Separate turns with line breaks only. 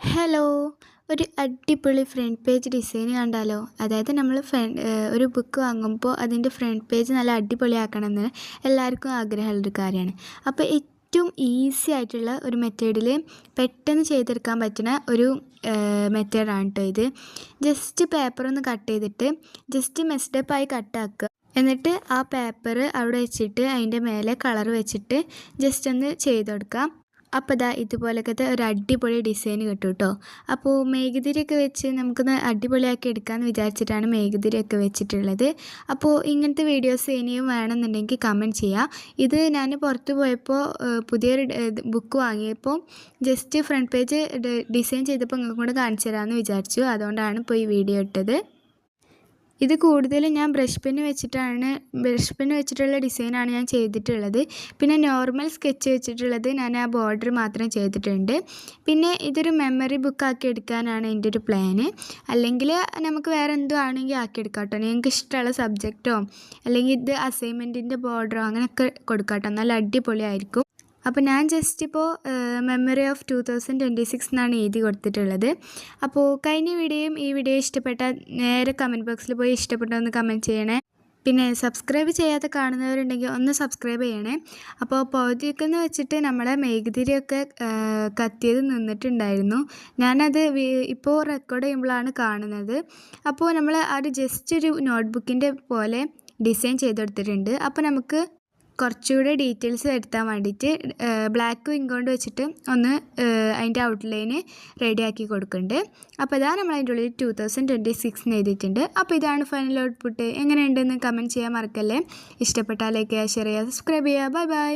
Hello! ഒരു അടിപൊളി front page design കണ്ടാലോ? അതായത് നമ്മൾ ഒരു ബുക്ക് വാങ്ങുമ്പോൾ അതിൻ്റെ ഫ്രണ്ട് പേജ് നല്ല അടിപൊളിയാക്കണമെന്ന് എല്ലാവർക്കും ആഗ്രഹമുള്ളൊരു കാര്യമാണ്. അപ്പോൾ ഏറ്റവും ഈസി ആയിട്ടുള്ള ഒരു മെത്തേഡിൽ പെട്ടെന്ന് ചെയ്തെടുക്കാൻ പറ്റുന്ന ഒരു മെത്തേഡാണ് കേട്ടോ ഇത്. ജസ്റ്റ് പേപ്പർ ഒന്ന് കട്ട് ചെയ്തിട്ട് ജസ്റ്റ് മെസ്ഡപ്പായി കട്ടാക്കുക. എന്നിട്ട് ആ പേപ്പർ അവിടെ വെച്ചിട്ട് അതിൻ്റെ മേലെ കളർ വെച്ചിട്ട് ജസ്റ്റ് ഒന്ന് ചെയ്ത് കൊടുക്കാം. അപ്പോൾ ദാ ഇതുപോലത്തെ ഒരു അടിപൊളി ഡിസൈൻ കിട്ടും കേട്ടോ. അപ്പോൾ മെഴുകുതിരിയൊക്കെ വെച്ച് നമുക്കൊന്ന് അടിപൊളിയാക്കി എടുക്കാമെന്ന് വിചാരിച്ചിട്ടാണ് മെഴുകുതിരിയൊക്കെ വെച്ചിട്ടുള്ളത്. അപ്പോൾ ഇങ്ങനത്തെ വീഡിയോസ് ഇനിയും വേണമെന്നുണ്ടെങ്കിൽ കമൻറ്റ് ചെയ്യുക. ഇത് ഞാൻ പുറത്ത് പോയപ്പോൾ പുതിയൊരു ബുക്ക് വാങ്ങിയപ്പോൾ ജസ്റ്റ് ഫ്രണ്ട് പേജ് ഡിസൈൻ ചെയ്തപ്പോൾ നിങ്ങൾക്ക് കൂടെ കാണിച്ചു തരാമെന്ന് വിചാരിച്ചു. അതുകൊണ്ടാണ് ഇപ്പോൾ ഈ വീഡിയോ ഇട്ടത്. ഇത് കൂടുതലും ഞാൻ ബ്രഷ് പെന്ന് വെച്ചിട്ടുള്ള ഡിസൈനാണ് ഞാൻ ചെയ്തിട്ടുള്ളത്. പിന്നെ നോർമൽ സ്കെച്ച് വെച്ചിട്ടുള്ളത് ഞാൻ ആ ബോർഡർ മാത്രം ചെയ്തിട്ടുണ്ട്. പിന്നെ ഇതൊരു മെമ്മറി ബുക്കാക്കി എടുക്കാനാണ് എൻ്റെ ഒരു പ്ലാന്. അല്ലെങ്കിൽ നമുക്ക് വേറെ എന്തോ ആണെങ്കിൽ ആക്കിയെടുക്കാം കേട്ടോ. നിങ്ങൾക്ക് ഇഷ്ടമുള്ള സബ്ജക്റ്റോ അല്ലെങ്കിൽ ഇത് അസൈൻമെൻറ്റിൻ്റെ ബോർഡറോ അങ്ങനെയൊക്കെ കൊടുക്കാം കേട്ടോ. നല്ല അടിപൊളിയായിരിക്കും. അപ്പോൾ ഞാൻ ജസ്റ്റ് ഇപ്പോൾ മെമ്മറി ഓഫ് 2026 എന്നാണ് എഴുതി കൊടുത്തിട്ടുള്ളത്. അപ്പോൾ കഴിഞ്ഞ വീഡിയോയും ഈ വീഡിയോ ഇഷ്ടപ്പെട്ടാൽ നേരെ കമൻറ്റ് ബോക്സിൽ പോയി ഇഷ്ടപ്പെട്ടൊന്ന് കമൻറ്റ് ചെയ്യണേ. പിന്നെ സബ്സ്ക്രൈബ് ചെയ്യാതെ കാണുന്നവരുണ്ടെങ്കിൽ ഒന്ന് സബ്സ്ക്രൈബ് ചെയ്യണേ. അപ്പോൾ പകുതിയൊക്കെ എന്ന് വെച്ചിട്ട് നമ്മളെ മെഴുകുതിരിയൊക്കെ കത്തിയത് നിന്നിട്ടുണ്ടായിരുന്നു. ഞാനത് ഇപ്പോൾ റെക്കോർഡ് ചെയ്യുമ്പോഴാണ് കാണുന്നത്. അപ്പോൾ നമ്മൾ അത് ജസ്റ്റ് ഒരു നോട്ട്ബുക്കിൻ്റെ പോലെ ഡിസൈൻ ചെയ്തെടുത്തിട്ടുണ്ട്. അപ്പോൾ നമുക്ക് കുറച്ചുകൂടെ ഡീറ്റെയിൽസ് വരുത്താൻ വേണ്ടിയിട്ട് ബ്ലാക്ക് ഇങ്ക് കൊണ്ട് വെച്ചിട്ട് ഒന്ന് അതിൻ്റെ ഔട്ട്ലൈന് റെഡിയാക്കി കൊടുക്കുന്നുണ്ട്. അപ്പോൾ ഇതാണ് നമ്മൾ അതിൻ്റെ ഉള്ളിൽ 2026 എഴുതിയിട്ടുണ്ട്. അപ്പോൾ ഇതാണ് ഫൈനൽ ഔട്ട്പുട്ട്. എങ്ങനെയുണ്ടെന്ന് കമൻറ്റ് ചെയ്യാൻ മറക്കല്ലേ. ഇഷ്ടപ്പെട്ടാൽ ലൈക്ക് ചെയ്യുക, ഷെയർ ചെയ്യുക, സബ്സ്ക്രൈബ് ചെയ്യുക. Bye bye.